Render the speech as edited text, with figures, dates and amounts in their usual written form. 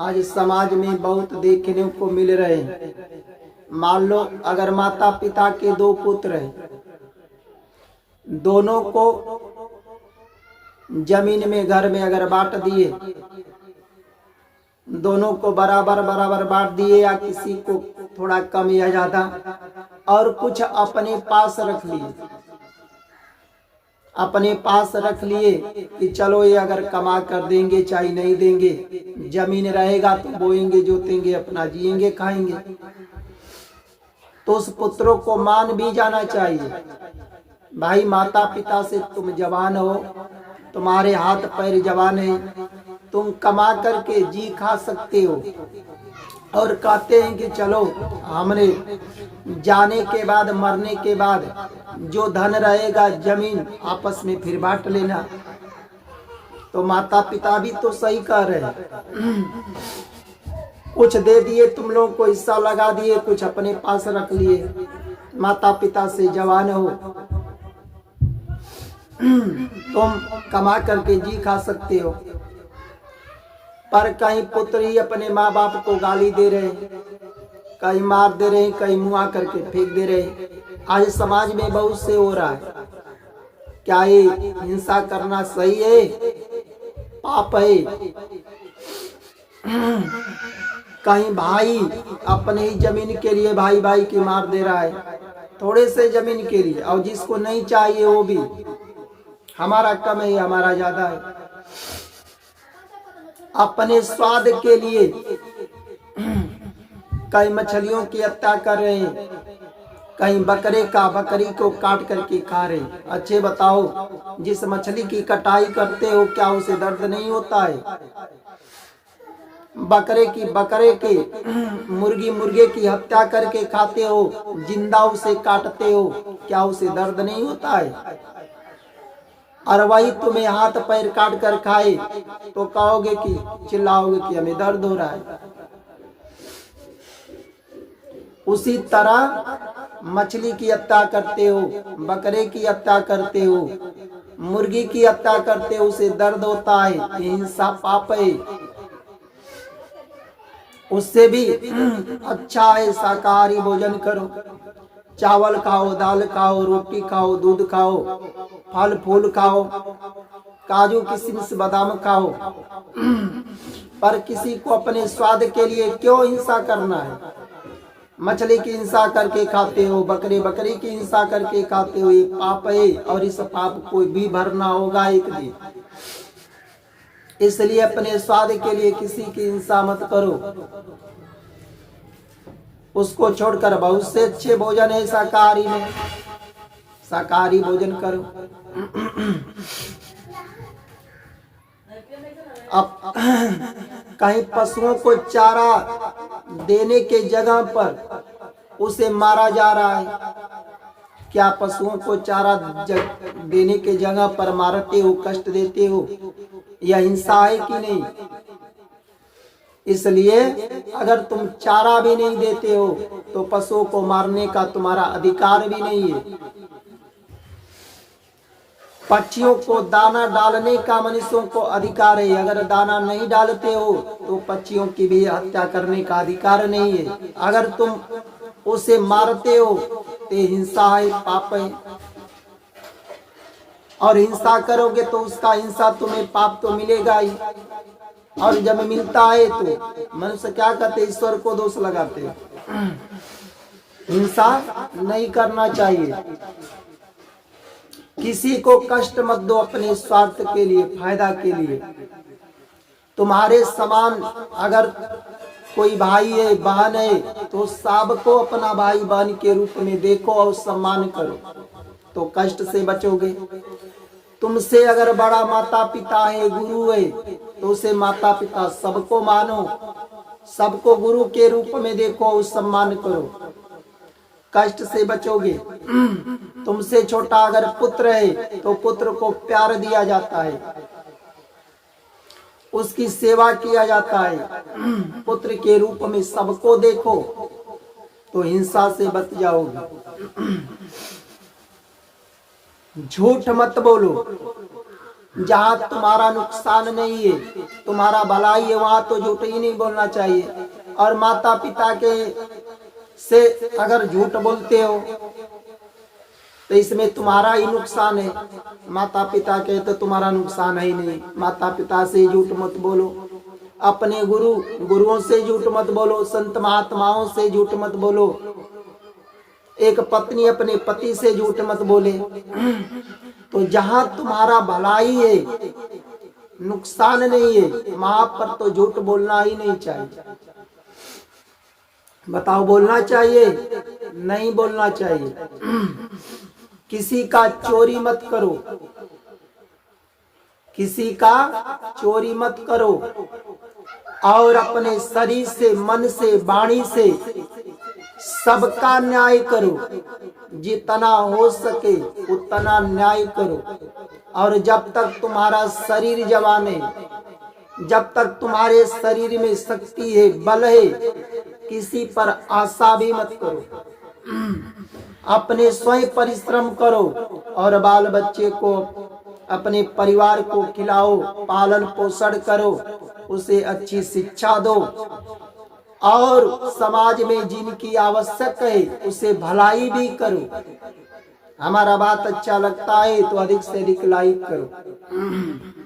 आज समाज में बहुत देखने को मिल रहे हैं। मान लो अगर माता पिता के दो पुत्र हैं, दोनों को जमीन में घर में अगर बांट दिए, दोनों को बराबर बराबर बांट दिए या किसी को थोड़ा कम या ज्यादा, और कुछ अपने पास रख लिए, अपने पास रख लिए कि चलो ये अगर कमा कर देंगे चाहे नहीं देंगे, जमीन रहेगा तो बोएंगे जोतेंगे, अपना जिएंगे खाएंगे। तो उस पुत्रों को मान भी जाना चाहिए। भाई माता पिता से तुम जवान हो, तुम्हारे हाथ पैर जवान है, तुम कमा करके जी खा सकते हो, और कहते हैं कि चलो हमने जाने के बाद मरने के बाद जो धन रहेगा जमीन आपस में फिर बांट लेना। तो माता पिता भी तो सही कह रहे हैं। कुछ दे दिए तुम लोग को, हिस्सा लगा दिए, कुछ अपने पास रख लिए। माता पिता से जवान हो, तुम कमा करके जी खा सकते हो, पर कहीं पुत्र ही अपने माँ बाप को गाली दे रहे, कहीं मार दे रहे, कहीं मुआ करके फेंक दे रहे। आज समाज में बहुत से हो रहा है। क्या ये हिंसा करना सही है? पाप है। कहीं भाई अपने ही जमीन के लिए भाई भाई की मार दे रहा है, थोड़े से जमीन के लिए, और जिसको नहीं चाहिए वो भी हमारा कम है हमारा ज्यादा है। अपने स्वाद के लिए कई मछलियों की हत्या कर रहे हैं, कहीं बकरी को काट करके खा रहे। अच्छे बताओ, जिस मछली की कटाई करते हो क्या उसे दर्द नहीं होता है? बकरे के मुर्गे की हत्या करके खाते हो, जिंदा उसे काटते हो, क्या उसे दर्द नहीं होता है? और वही तुम्हें हाथ पैर काट कर खाए तो कहोगे कि चिल्लाओगे कि हमें दर्द हो रहा है। उसी तरह मछली की हत्या करते हो, बकरे की हत्या करते हो, मुर्गी की हत्या करते हो, उसे दर्द होता है। हिंसा पाप है। उससे भी अच्छा है शाकाहारी भोजन करो, चावल खाओ, दाल खाओ, रोटी खाओ, दूध खाओ, फल फूल खाओ, काजू किशमिश बादाम खाओ। पर किसी को अपने स्वाद के लिए क्यों हिंसा करना है? मछली की हिंसा करके खाते हो, बकरी की हिंसा करके खाते हो, ये पाप है, और इस पाप को भी भरना होगा एक दिन। इसलिए अपने स्वाद के लिए किसी की हिंसा मत करो। उसको छोड़कर बहुत से अच्छे भोजन है शाकाहारी में, शाकाहारी भोजन करो। अब कहीं पशुओं को चारा देने के जगह पर उसे मारा जा रहा है। क्या पशुओं को चारा देने के जगह पर मारते हो, कष्ट देते हो? यह हिंसा है कि नहीं? इसलिए अगर तुम चारा भी नहीं देते हो तो पशुओं को मारने का तुम्हारा अधिकार भी नहीं है। पक्षियों को दाना डालने का मनुष्यों को अधिकार है। अगर दाना नहीं डालते हो तो पक्षियों की भी हत्या करने का अधिकार नहीं है। अगर तुम उसे मारते हो तो हिंसा है, पाप है। और हिंसा करोगे तो उसका हिंसा तुम्हें पाप तो मिलेगा ही। और जब मिलता है तो मनुष्य क्या करते? ईश्वर को दोष लगाते। हिंसा नहीं करना चाहिए। किसी को कष्ट मत दो अपने स्वार्थ के लिए, फायदा के लिए। तुम्हारे समान अगर कोई भाई है, बहन है, तो सबको अपना भाई बहन के रूप में देखो और सम्मान करो, तो कष्ट से बचोगे। तुमसे अगर बड़ा माता पिता है, गुरु है, तो उसे माता पिता सबको मानो, सबको गुरु के रूप में देखो और सम्मान करो, कष्ट से बचोगे। तुमसे छोटा अगर पुत्र है तो पुत्र को प्यार दिया जाता है, उसकी सेवा किया जाता है। पुत्र के रूप में सबको देखो तो हिंसा से बच जाओगे। झूठ मत बोलो, जहाँ तुम्हारा नुकसान नहीं है, तुम्हारा भलाई है, वहां तो झूठ ही नहीं बोलना चाहिए। और माता पिता के से अगर झूठ बोलते हो तो इसमें तुम्हारा ही नुकसान है। माता पिता के तो तुम्हारा नुकसान है ही नहीं। माता पिता से झूठ मत बोलो, अपने गुरुओं से झूठ मत बोलो, संत महात्माओं से झूठ मत बोलो, एक पत्नी अपने पति से झूठ मत बोले। तो जहां तुम्हारा भलाई है, नुकसान नहीं है, वहां पर तो झूठ बोलना ही नहीं चाहिए। बताओ, बोलना चाहिए? नहीं बोलना चाहिए। किसी का चोरी मत करो, किसी का चोरी मत करो, और अपने शरीर से, मन से, वाणी से सबका न्याय करो। जितना हो सके उतना न्याय करो। और जब तक तुम्हारा शरीर जवान है, जब तक तुम्हारे शरीर में शक्ति है, बल है, किसी पर आशा भी मत करो। अपने स्वयं परिश्रम करो और बाल बच्चे को, अपने परिवार को खिलाओ, पालन पोषण करो, उसे अच्छी शिक्षा दो, और समाज में जिनकी आवश्यक है उसे भलाई भी करो। हमारा बात अच्छा लगता है तो अधिक से अधिक लाइक करो।